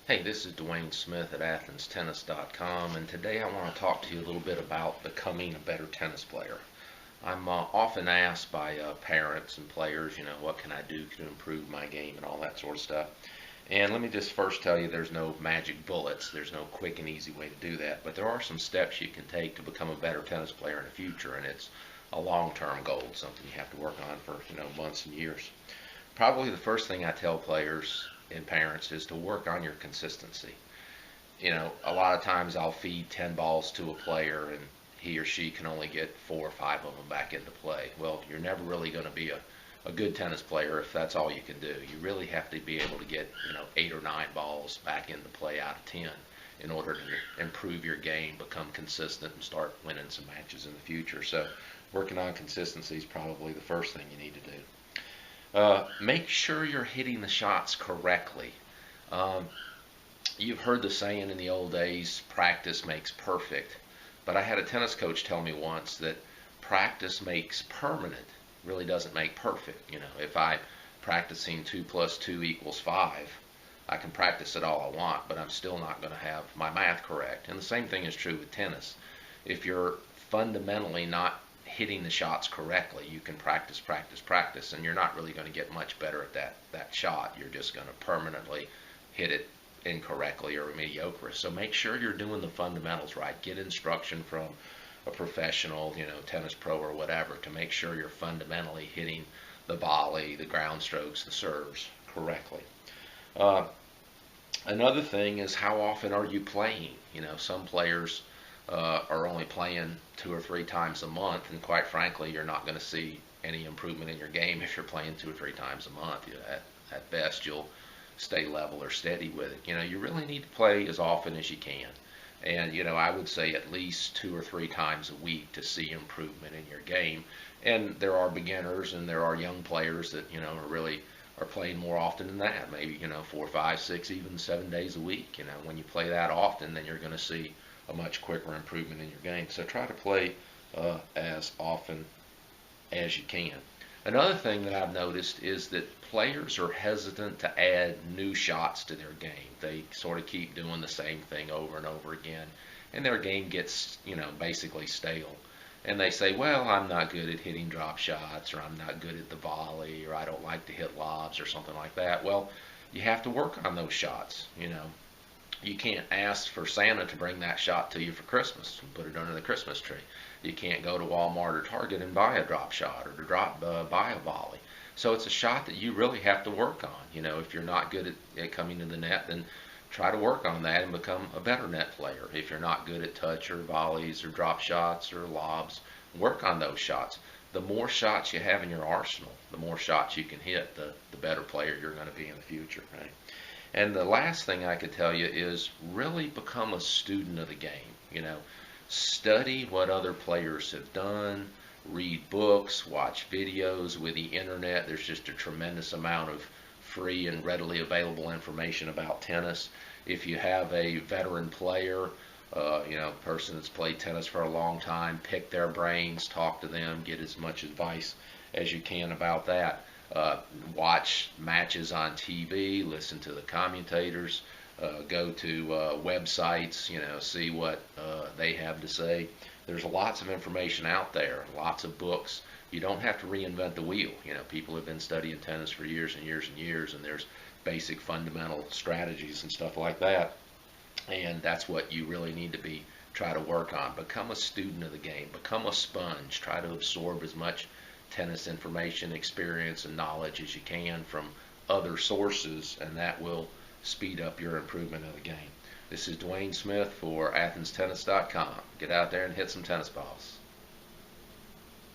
Hey, this is Dwayne Smith at AthensTennis.com, and today I want to talk to you a little bit about becoming a better tennis player. I'm often asked by parents and players, what can I do to improve my game and all that sort of stuff. And let me just first tell you there's no magic bullets, there's no quick and easy way to do that, but there are some steps you can take to become a better tennis player in the future, and it's a long-term goal, something you have to work on for, months and years. Probably the first thing I tell players and parents is to work on your consistency. A lot of times I'll feed 10 balls to a player and he or she can only get 4 or 5 of them back into play. Well, you're never really going to be a good tennis player if that's all you can do. You really have to be able to get, 8 or 9 balls back into play out of 10 in order to improve your game, become consistent, and start winning some matches in the future. So working on consistency is probably the first thing you need to do. Make sure you're hitting the shots correctly. You've heard the saying in the old days, practice makes perfect. But I had a tennis coach tell me once that practice makes permanent, really doesn't make perfect. If I'm practicing 2 plus 2 equals 5, I can practice it all I want, but I'm still not going to have my math correct. And the same thing is true with tennis. If you're fundamentally not hitting the shots correctly, you can practice, and you're not really going to get much better at that shot. You're just going to permanently hit it incorrectly or mediocre. So make sure you're doing the fundamentals right. Get instruction from a professional, tennis pro or whatever, to make sure you're fundamentally hitting the volley, the ground strokes, the serves correctly. Another thing is, how often are you playing? Some players are only playing 2 or 3 times a month, and quite frankly, you're not going to see any improvement in your game if you're playing 2 or 3 times a month. At best, you'll stay level or steady with it. You really need to play as often as you can, and I would say at least 2 or 3 times a week to see improvement in your game. And there are beginners and there are young players that are playing more often than that. Maybe 4, 5, 6, even 7 days a week. When you play that often, then you're going to see a much quicker improvement in your game. So try to play as often as you can. Another thing that I've noticed is that players are hesitant to add new shots to their game. They sort of keep doing the same thing over and over again, and their game gets, basically stale. And they say, well, I'm not good at hitting drop shots, or I'm not good at the volley, or I don't like to hit lobs, or something like that. Well, you have to work on those shots. You can't ask for Santa to bring that shot to you for Christmas and put it under the Christmas tree. You can't go to Walmart or Target and buy a drop shot or buy a volley. So it's a shot that you really have to work on. If you're not good at coming to the net, then try to work on that and become a better net player. If you're not good at touch or volleys or drop shots or lobs, work on those shots. The more shots you have in your arsenal, the more shots you can hit, the better player you're going to be in the future, right? And the last thing I could tell you is really become a student of the game. Study what other players have done, read books, watch videos. With the internet, there's just a tremendous amount of free and readily available information about tennis. If you have a veteran player, person that's played tennis for a long time, pick their brains, talk to them, get as much advice as you can about that. Watch matches on TV, listen to the commentators, go to websites, see what they have to say. There's lots of information out there, lots of books. You don't have to reinvent the wheel. People have been studying tennis for years and years and years, and there's basic fundamental strategies and stuff like that. And that's what you really need to try to work on. Become a student of the game. Become a sponge. Try to absorb as much tennis information, experience, and knowledge as you can from other sources, and that will speed up your improvement of the game. This is Dwayne Smith for AthensTennis.com. Get out there and hit some tennis balls.